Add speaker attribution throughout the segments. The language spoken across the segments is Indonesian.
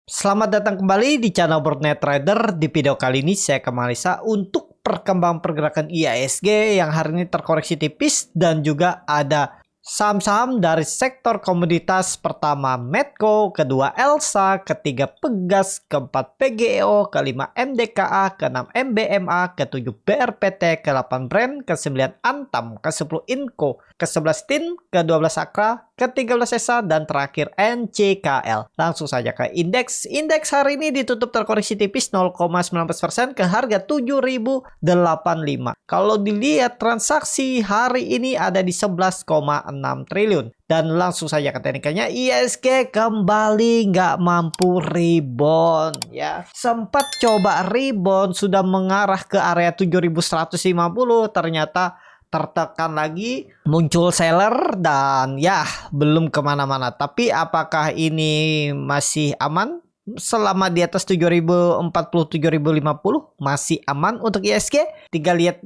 Speaker 1: Selamat datang kembali di channel Broadnet Trader. Di video kali ini saya ke Malaysia untuk perkembangan pergerakan IHSG yang hari ini terkoreksi tipis dan juga ada saham-saham dari sektor komoditas. Pertama Medco, kedua Elsa, ketiga Pegas, keempat PGEO, kelima MDKA, keenam MBMA, ketujuh BRPT, ke-8 Brand, ke-9 Antam, ke-10 Inco, ke-11 TIN, ke-12 Akra, ke-13 ESA, dan terakhir NCKL. Langsung saja ke indeks. Indeks hari ini ditutup terkoreksi tipis 0,19% ke harga 7.085. Kalau dilihat transaksi hari ini ada di 11,6 triliun. Dan langsung saja ke teknikalnya, IHSG kembali nggak mampu rebound ya. Sempat coba rebound, sudah mengarah ke area 7.150, ternyata tertekan lagi, muncul seller dan ya belum kemana-mana. Tapi apakah ini masih aman? Selama di atas 7.040, 7.050 masih aman untuk IHSG.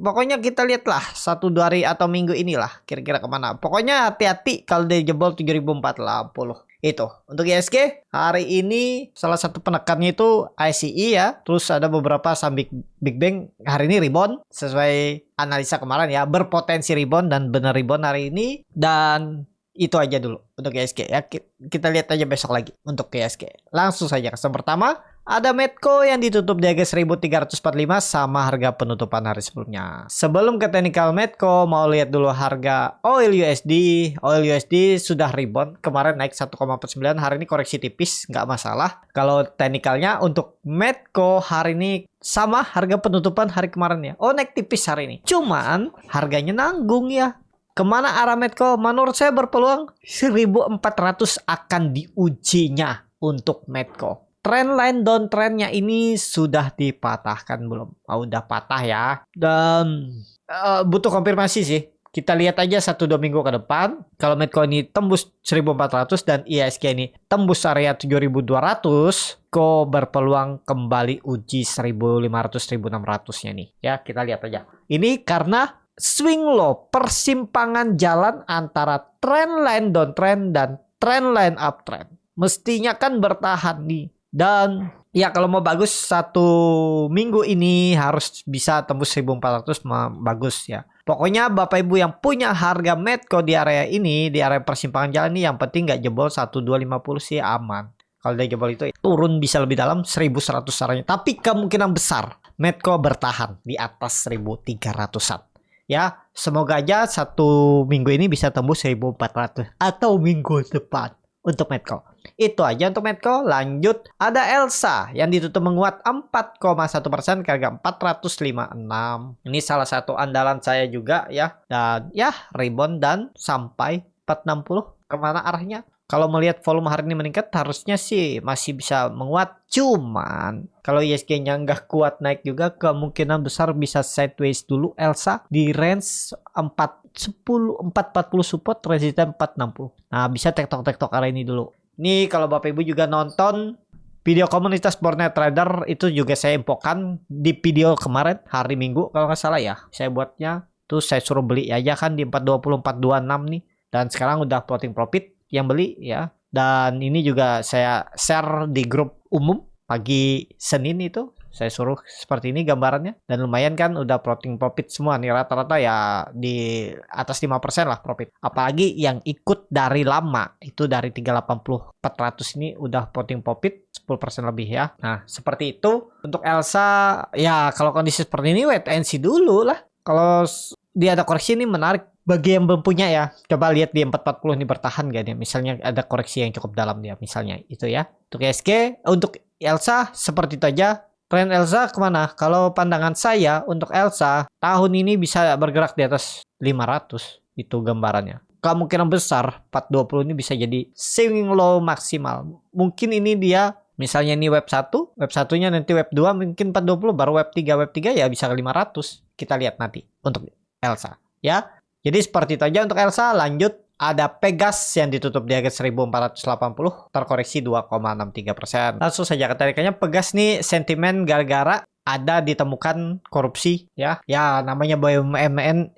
Speaker 1: Pokoknya kita lihatlah 1-2 hari atau minggu inilah kira-kira kemana. Pokoknya hati-hati kalau dia jebol 7.480. Itu untuk IHSG hari ini salah satu penekannya itu ICE ya. Terus ada beberapa saham Big Bang hari ini rebound sesuai analisa kemarin ya, berpotensi rebound dan benar rebound hari ini. Dan itu aja dulu untuk IHSG ya. Kita lihat aja besok lagi untuk IHSG. Langsung saja ke pertama, ada Medco yang ditutup di harga 1.345 sama harga penutupan hari sebelumnya. Sebelum ke technical Medco, mau lihat dulu harga oil USD. Oil USD sudah rebound, kemarin naik 1,9, hari ini koreksi tipis, nggak masalah. Kalau technicalnya untuk Medco hari ini sama harga penutupan hari kemarin ya. Oh, naik tipis hari ini. Cuman harganya nanggung ya. Kemana arah Medco? Menurut saya berpeluang 1.400 akan diujinya untuk Medco. Trendline downtrendnya ini sudah dipatahkan belum? Oh, udah patah ya. Dan butuh konfirmasi sih. Kita lihat aja 1-2 minggu ke depan. Kalau Medco ini tembus 1.400 dan IHSG ini tembus area 7.200, kok berpeluang kembali uji 1.500-1.600-nya nih. Ya, kita lihat aja. Ini karena swing low, persimpangan jalan antara trendline downtrend dan trendline uptrend. Mestinya kan bertahan nih. Dan ya kalau mau bagus 1 minggu ini harus bisa tembus 1.400 bagus ya. Pokoknya Bapak Ibu yang punya harga Medco di area ini, di area persimpangan jalan ini, yang penting nggak jebol 1.250 sih aman. Kalau dia jebol itu turun bisa lebih dalam 1.100 caranya. Tapi kemungkinan besar Medco bertahan di atas 1.300-an. Ya, semoga aja 1 minggu ini bisa tembus 1.400 atau minggu depan untuk Medco. Itu aja untuk Medco. Lanjut, ada Elsa yang ditutup menguat 4,1% ke harga 456. Ini salah satu andalan saya juga ya. Dan ya, rebound dan sampai 460. Kemana arahnya? Kalau melihat volume hari ini meningkat, harusnya sih masih bisa menguat. Cuman kalau IHSG-nya nggak kuat naik juga, kemungkinan besar bisa sideways dulu Elsa di range 440 support, resisten 460. Nah, bisa tektok-tektok arah ini dulu. Nih kalau Bapak Ibu juga nonton video komunitas Broadnet Trader, itu juga saya infokan di video kemarin hari Minggu kalau nggak salah ya. Saya buatnya tuh saya suruh beli aja kan di 420 426 nih. Dan sekarang udah floating profit yang beli ya. Dan ini juga saya share di grup umum pagi Senin itu. Saya suruh seperti ini gambarannya. Dan lumayan kan udah floating profit semua nih. Rata-rata ya di atas 5% lah profit. Apalagi yang ikut dari lama. Itu dari 380 400 ini udah floating profit 10% lebih ya. Nah seperti itu. Untuk Elsa ya kalau kondisi seperti ini wait and see dulu lah. Kalau dia ada koreksi ini menarik. Bagi yang belum punya ya, coba lihat di 440 ini bertahan gak dia. Misalnya ada koreksi yang cukup dalam dia, misalnya itu ya. Untuk IHSG, untuk Elsa seperti itu aja. Tren Elsa kemana? Kalau pandangan saya untuk Elsa, tahun ini bisa bergerak di atas 500. Itu gambarannya. Kemungkinan besar 420 ini bisa jadi swing low maksimal. Mungkin ini dia, misalnya ini web 1, web satunya nanti web 2 mungkin 420, baru web 3 ya bisa ke 500. Kita lihat nanti untuk Elsa ya. Jadi seperti itu aja untuk Elsa. Lanjut, ada Pegas yang ditutup di harga 1.480, terkoreksi 2,63%. Langsung saja ketarikannya, Pegas nih sentimen gara-gara ada ditemukan korupsi ya. Ya namanya BUMN,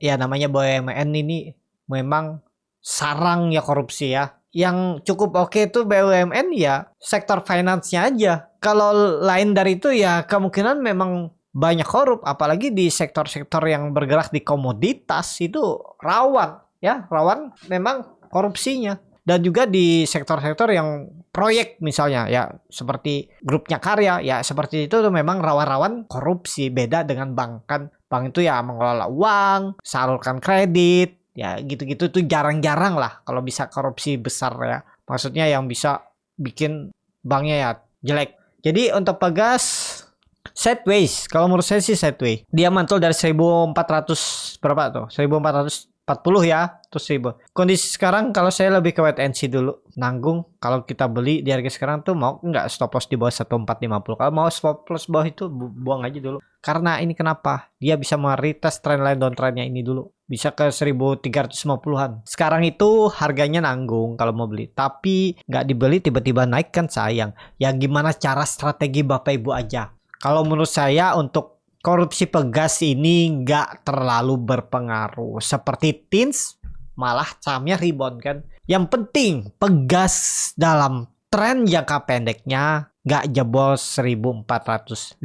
Speaker 1: ini memang sarang ya korupsi ya. yang cukup oke itu BUMN ya sektor finance-nya aja. Kalau lain dari itu ya kemungkinan memang banyak korup, apalagi di sektor-sektor yang bergerak di komoditas itu rawan ya, rawan memang korupsinya. Dan juga di sektor-sektor yang proyek misalnya ya seperti grupnya karya ya seperti itu tuh memang rawan-rawan korupsi. Beda dengan bank, kan bank itu ya mengelola uang, salurkan kredit ya, gitu-gitu tuh jarang-jarang lah kalau bisa korupsi besar ya, maksudnya yang bisa bikin banknya ya jelek. Jadi untuk Pegas sideways, kalau menurut saya sih sideways. Dia mantul dari 1400 berapa tuh? 1440 ya, terus 1000. Kondisi sekarang kalau saya lebih ke wait and see dulu. Nanggung kalau kita beli di harga sekarang tuh mau nggak stop loss di bawah 1450. Kalau mau stop loss bawah itu buang aja dulu. Karena ini kenapa? Dia bisa meretest trendline downtrendnya ini dulu. Bisa ke 1350-an. Sekarang itu harganya nanggung kalau mau beli. Tapi nggak dibeli tiba-tiba naik kan sayang. Ya gimana cara strategi Bapak Ibu aja. Kalau menurut saya untuk korupsi Pegas ini nggak terlalu berpengaruh. Seperti Tins, malah sahamnya rebound kan. Yang penting Pegas dalam tren jangka pendeknya nggak jebol 1450.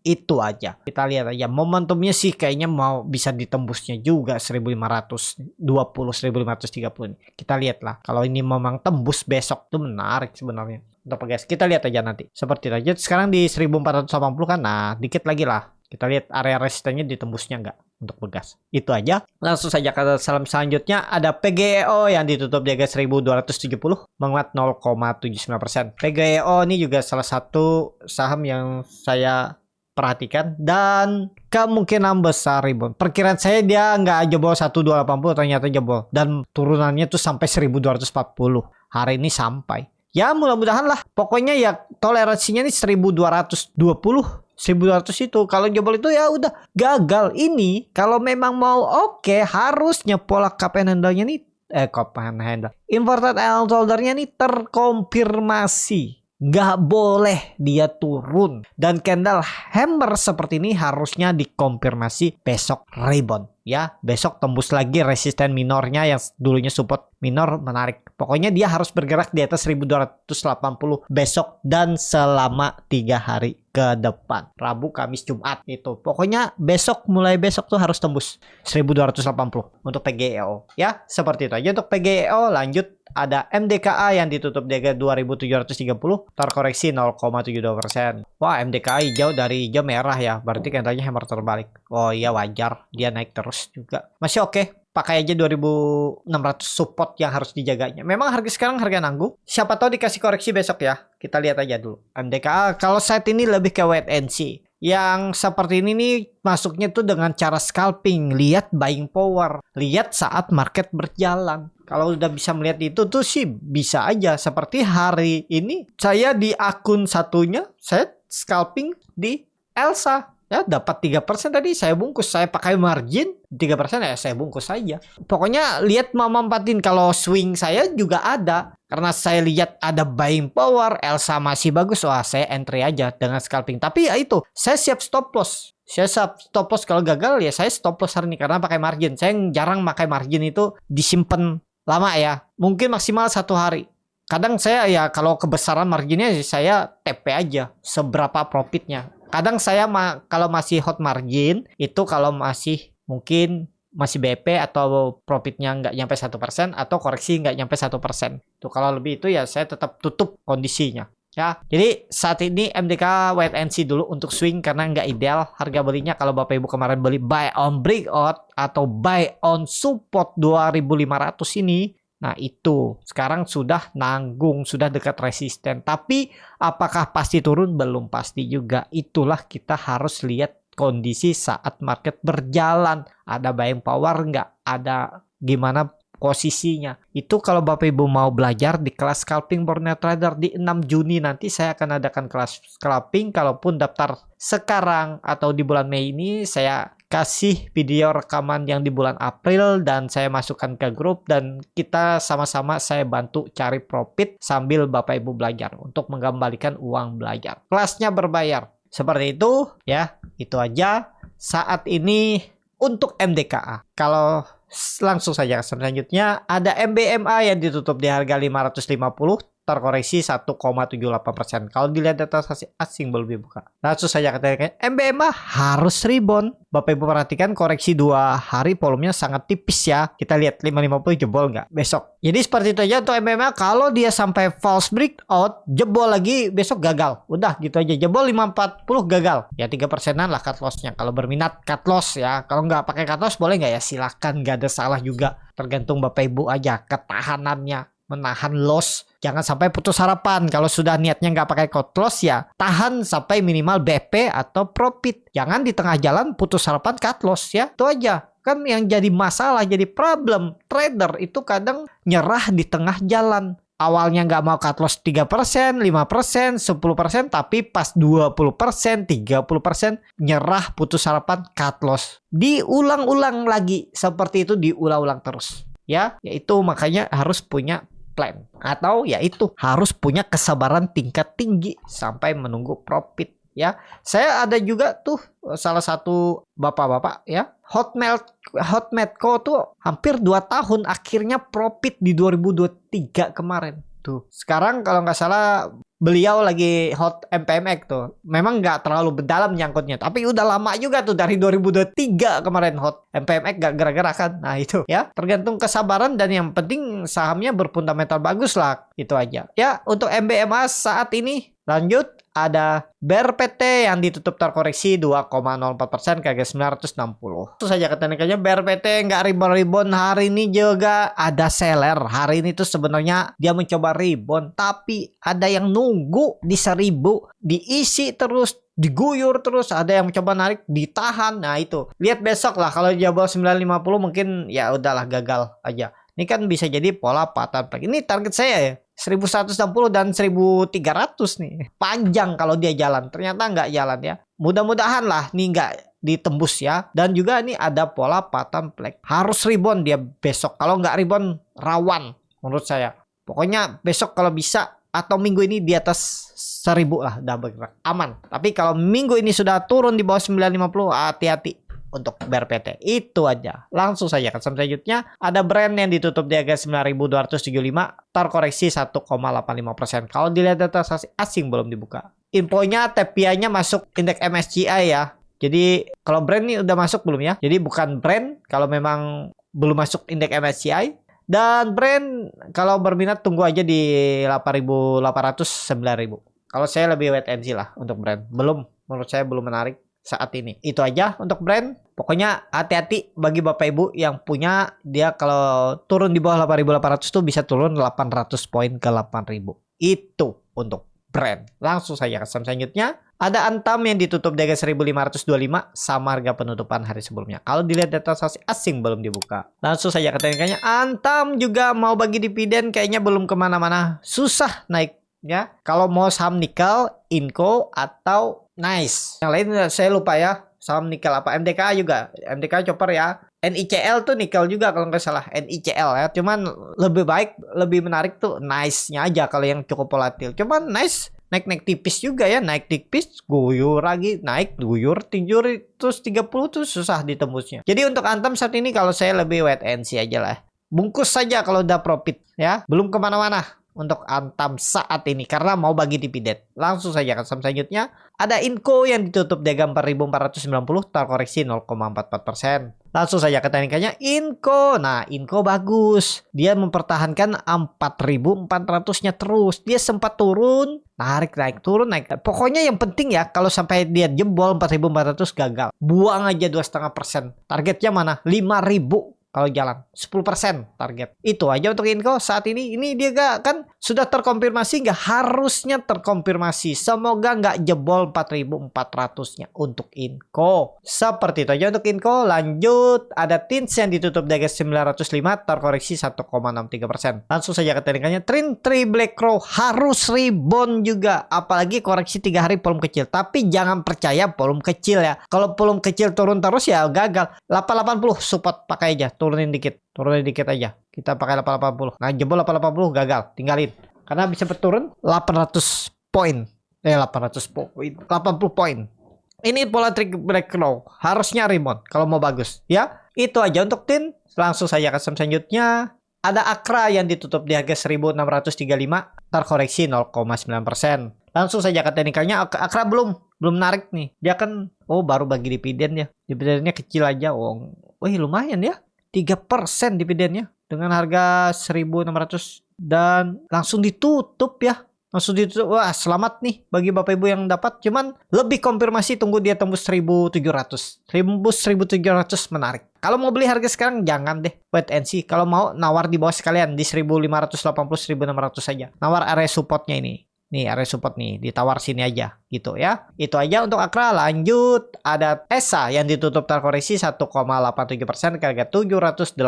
Speaker 1: Itu aja. Kita lihat aja. Momentumnya sih kayaknya mau bisa ditembusnya juga 1520, 1530 ini. Kita lihat lah. Kalau ini memang tembus besok tuh menarik sebenarnya. Untuk Pegas kita lihat aja nanti. Seperti itu aja. Sekarang di 1480 kan. Nah, dikit lagi lah. Kita lihat area resistennya ditembusnya nggak untuk Pegas. Itu aja. Langsung saja ke salam selanjutnya. Ada PGEO yang ditutup di harga 1270. Menguat 0,79%. PGEO ini juga salah satu saham yang saya perhatikan. Dan kemungkinan besar rebound. Perkiraan saya dia nggak jebol 1280, ternyata jebol. Dan turunannya tuh sampai 1240. Hari ini sampai. Ya mudah-mudahan lah. Pokoknya ya toleransinya nih 1220. 1200 itu. Kalau jebol itu ya udah gagal. Ini kalau memang mau oke, harusnya pola cup and handle-nya nih cup and handle. Inverted L shoulder-nya nih terkonfirmasi. Nggak boleh dia turun. Dan candle hammer seperti ini harusnya dikonfirmasi besok rebound. Ya, besok tembus lagi resisten minornya yang dulunya support minor menarik. Pokoknya dia harus bergerak di atas 1280 besok dan selama 3 hari ke depan. Rabu, Kamis, Jumat itu. Pokoknya besok, mulai besok tuh harus tembus 1280 untuk PGEO. Ya, seperti itu aja untuk PGEO. Lanjut ada MDKA yang ditutup di harga 2730, terkoreksi 0,72%. Wah, MDKA hijau dari hijau merah ya. Berarti candlenya hammer terbalik. Oh iya wajar, dia naik terus juga. Masih oke. Pakai aja 2600 support yang harus dijaganya. Memang harga sekarang harga nanggung. Siapa tahu dikasih koreksi besok ya. Kita lihat aja dulu. MDKA kalau saat ini lebih ke wait and see. Yang seperti ini nih masuknya tuh dengan cara scalping. Lihat buying power. Lihat saat market berjalan. Kalau udah bisa melihat itu tuh sih bisa aja. Seperti hari ini saya di akun satunya saya scalping di Elsa. Ya dapat 3% tadi saya bungkus. Saya pakai margin 3% ya saya bungkus saja. Pokoknya lihat mau mampatin. Kalau swing saya juga ada. Karena saya lihat ada buying power. Elsa masih bagus. Wah saya entry aja dengan scalping. Tapi ya itu saya siap stop loss. Saya siap stop loss kalau gagal ya saya stop loss hari ini. Karena pakai margin. Saya jarang pakai margin itu disimpan lama ya. Mungkin maksimal 1 hari. Kadang saya ya kalau kebesaran marginnya saya TP aja. Seberapa profitnya. Kadang saya kalau masih hot margin itu kalau masih mungkin masih BP atau profitnya nggak nyampe 1% atau koreksi nggak nyampe 1%. Tuh kalau lebih itu ya saya tetap tutup kondisinya. Ya, jadi saat ini MDK wait and see dulu untuk swing karena nggak ideal harga belinya. Kalau Bapak Ibu kemarin beli buy on breakout atau buy on support 2500 ini. Nah itu sekarang sudah nanggung, sudah dekat resisten. Tapi apakah pasti turun? Belum pasti juga. Itulah kita harus lihat kondisi saat market berjalan. Ada buying power nggak? Ada gimana posisinya? Itu kalau Bapak Ibu mau belajar di kelas scalping Borneo Trader di 6 Juni nanti saya akan adakan kelas scalping. Kalaupun daftar sekarang atau di bulan Mei ini saya kasih video rekaman yang di bulan April dan saya masukkan ke grup dan kita sama-sama saya bantu cari profit sambil Bapak Ibu belajar untuk mengembalikan uang belajar. Kelasnya berbayar. Seperti itu ya, itu aja saat ini untuk MDKA. Kalau Langsung saja selanjutnya ada MBMA yang ditutup di harga 550, terkoreksi 1,78%. Kalau dilihat data asing belum dibuka. Langsung saja katakan MBMA harus rebound. Bapak Ibu perhatikan koreksi 2 hari volumenya sangat tipis ya. Kita lihat 550 jebol nggak besok. Jadi seperti itu aja untuk MBMA. Kalau dia sampai false breakout, jebol lagi besok gagal. Udah gitu aja. Jebol 540 gagal. Ya 3%an lah cut lossnya. Kalau berminat cut loss ya. Kalau nggak pakai cut loss boleh nggak ya? Silakan, nggak ada salah juga. Tergantung Bapak Ibu aja ketahanannya. Menahan loss, jangan sampai putus harapan. Kalau sudah niatnya nggak pakai cut loss ya tahan sampai minimal BP atau profit. Jangan di tengah jalan putus harapan cut loss ya. Itu aja. Kan yang jadi masalah, jadi problem trader itu kadang nyerah di tengah jalan. Awalnya nggak mau cut loss 3%, 5%, 10%, tapi pas 20%, 30% nyerah putus harapan cut loss. Diulang-ulang lagi seperti itu, diulang-ulang terus. Ya, yaitu makanya harus punya plan, atau yaitu harus punya kesabaran tingkat tinggi sampai menunggu profit ya. Saya ada juga tuh salah satu bapak-bapak ya, Hotmedco tuh hampir 2 tahun akhirnya profit di 2023 kemarin tuh. Sekarang kalau nggak salah beliau lagi hot MPMX tuh. Memang nggak terlalu mendalam nyangkutnya, tapi udah lama juga tuh dari 2023 kemarin hot MPMX gak gara-gara kan. Nah itu ya, tergantung kesabaran dan yang penting sahamnya berfundamental bagus lah. Itu aja. Ya, untuk MBMA saat ini lanjut ada BRPT yang ditutup terkoreksi 2,04% ke harga 960. Itu saja ketentuannya BRPT nggak rebound hari ini juga ada seller. Hari ini tuh sebenarnya dia mencoba rebound tapi ada yang nunggu di 1000, diisi terus, diguyur terus, ada yang mencoba narik, ditahan. Nah itu lihat besok lah, kalau dia bawa 950 mungkin ya udahlah gagal aja. Ini kan bisa jadi pola patah. Ini target saya ya 1160 dan 1300 nih. Panjang kalau dia jalan. Ternyata nggak jalan ya. Mudah-mudahan lah nih nggak ditembus ya. Dan juga ini ada pola pattern flag. Harus rebound dia besok. Kalau nggak rebound rawan menurut saya. Pokoknya besok kalau bisa atau minggu ini di atas 1000 lah udah bergerak. Aman. Tapi kalau minggu ini sudah turun di bawah 950, hati-hati untuk BRPT. Itu aja. Langsung saja ke selanjutnya ada brand yang ditutup di harga 9.275, terkoreksi 1,85%. Kalau dilihat data asing belum dibuka. Infonya TPI-nya masuk indeks MSCI ya. Jadi kalau brand ini udah masuk belum ya? Jadi bukan brand kalau memang belum masuk indeks MSCI. Dan brand kalau berminat tunggu aja di 8.800, 9.000. Kalau saya lebih wait and see lah untuk brand. Belum, menurut saya belum menarik saat ini. Itu aja untuk brand. Pokoknya hati-hati bagi Bapak Ibu yang punya, dia kalau turun di bawah 8.800 tuh bisa turun 800 poin ke 8.000. Itu untuk brand. Langsung saja ke selanjutnya. Ada Antam yang ditutup di harga 1.525 sama harga penutupan hari sebelumnya. Kalau dilihat data asing belum dibuka. Langsung saja katanya Antam juga mau bagi dividen kayaknya belum kemana-mana. Susah naik ya. Kalau mau saham nikel, Inco atau Nice. Yang lain saya lupa ya. Saham nikel apa? MDK juga. MDK chopper ya. NICL tuh nikel juga kalau nggak salah. NICL ya. Cuman lebih baik, lebih menarik tuh Nice-nya aja kalau yang cukup volatil. Cuman Nice naik-naik tipis juga ya. Naik tipis, guyur lagi. Naik, guyur, tinjur. Terus 30 tuh susah ditembusnya. Jadi untuk Antam saat ini kalau saya lebih wait and see aja lah. Bungkus saja kalau udah profit ya. Belum kemana-mana untuk Antam saat ini karena mau bagi dividen. Langsung saja ke saham selanjutnya. Ada Inco yang ditutup di harga 4.490, terkoreksi 0,44%. Langsung saja ke teknikannya Inco. Nah, Inco bagus. Dia mempertahankan 4.400-nya terus. Dia sempat turun, naik turun, naik. Pokoknya yang penting ya kalau sampai dia jebol 4.400 gagal. Buang aja 2,5%. Targetnya mana? 5.000. Kalau jalan 10% target. Itu aja untuk Inco saat ini. Ini dia kan sudah terkonfirmasi, nggak harusnya terkonfirmasi. Semoga nggak jebol 4.400-nya untuk Inco. Seperti itu aja untuk Inco. Lanjut ada Tins yang ditutup di harga 905, terkoreksi 1,63%. Langsung saja ke teknikannya. Tree Black Crow harus rebound juga. Apalagi koreksi 3 hari volume kecil. Tapi jangan percaya volume kecil ya. Kalau volume kecil turun terus ya gagal. 880 support pakai aja. Turunin dikit aja. Kita pakai 880. Nah, jebol 880 gagal, tinggalin. Karena bisa berturun 800 poin. 800 poin. 80 poin. Ini pola trik break low. Harusnya rebound kalau mau bagus, ya. Itu aja untuk tin. Langsung saja ke saham selanjutnya. Ada Akra yang ditutup di harga 1635, terkoreksi 0,9%. Langsung saja ke teknikalnya. Akra belum narik nih. Dia kan baru bagi dividen ya. Dividennya kecil aja. Lumayan ya. 3% dividennya dengan harga 1600 dan langsung ditutup ya. Langsung ditutup. Wah, selamat nih bagi Bapak Ibu yang dapat. Cuman lebih konfirmasi tunggu dia tembus 1700. 1700 menarik. Kalau mau beli harga sekarang jangan deh. Wait and see. Kalau mau nawar di bawah sekalian di 1580 1600 saja. Nawar area supportnya ini. Nih area support nih, ditawar sini aja gitu ya. Itu aja untuk Akra. Lanjut ada ESA yang ditutup terkoreksi 1,87% ke harga 785.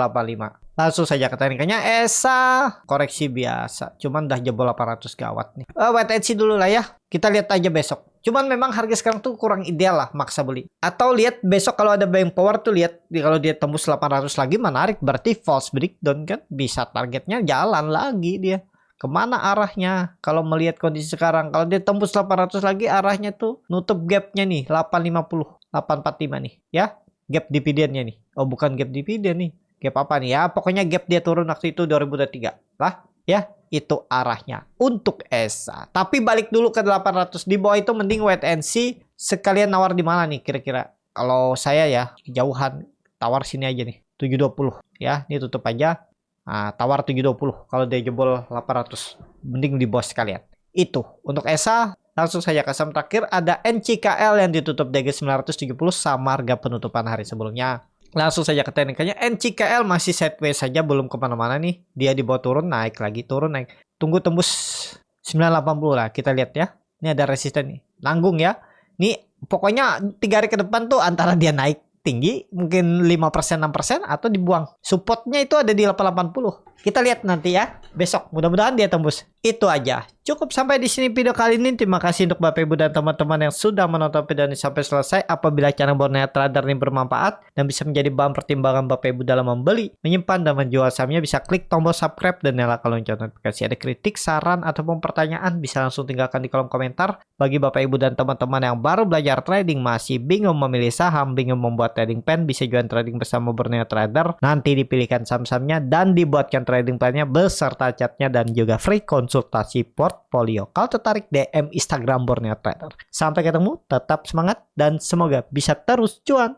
Speaker 1: Langsung saja ke teknikanya. ESA koreksi biasa, cuman udah jebol 800, gawat nih. Wait and see dulu lah ya. Kita lihat aja besok. Cuman memang harga sekarang tuh kurang ideal lah maksa beli. Atau lihat besok kalau ada buying power tuh, lihat kalau dia tembus 800 lagi menarik, berarti false breakdown kan, bisa targetnya jalan lagi dia. Kemana arahnya? Kalau melihat kondisi sekarang, kalau dia tembus 800 lagi, arahnya tuh nutup gapnya nih 850, 845 nih ya. Gap dividennya nih. Bukan gap dividen nih. Gap apa nih ya? Pokoknya gap dia turun waktu itu 2023 lah ya. Itu arahnya untuk ESA. Tapi balik dulu ke 800. Di bawah itu mending wait and see. Sekalian nawar di mana nih kira-kira? Kalau saya ya jauhan, tawar sini aja nih 720 ya. Ini tutup aja. Nah, tawar 720 kalau dia jebol 800, mending di bawah sekalian. Itu untuk ESA. Langsung saja ke saham terakhir ada NCKL yang ditutup di harga 970 sama harga penutupan hari sebelumnya. Langsung saja ke teknikanya. NCKL masih sideways saja, belum kemana-mana nih. Dia di bawah turun, naik lagi, turun, naik. Tunggu tembus 980 lah, kita lihat ya. Ini ada resisten nih, nanggung ya. Nih pokoknya 3 hari ke depan tuh antara dia naik tinggi mungkin 5% 6% atau dibuang. Supportnya itu ada di 880. Kita lihat nanti ya besok, mudah-mudahan dia tembus. Itu aja. Cukup sampai di sini video kali ini. Terima kasih untuk Bapak Ibu dan teman-teman yang sudah menonton video ini sampai selesai. Apabila channel Borneo Trader ini bermanfaat dan bisa menjadi bahan pertimbangan Bapak Ibu dalam membeli, menyimpan dan menjual sahamnya, bisa klik tombol subscribe dan nyalakan lonceng notifikasi. Ada kritik, saran ataupun pertanyaan bisa langsung tinggalkan di kolom komentar. Bagi Bapak Ibu dan teman-teman yang baru belajar trading, masih bingung memilih saham, bingung membuat trading plan, bisa join trading bersama Borneo Trader. Nanti dipilihkan saham-sahamnya dan dibuatkan trading plan-nya beserta chatnya dan juga free konsultasi portfolio. Kalau tertarik, DM Instagram Borneo Trader. Sampai ketemu, tetap semangat dan semoga bisa terus cuan.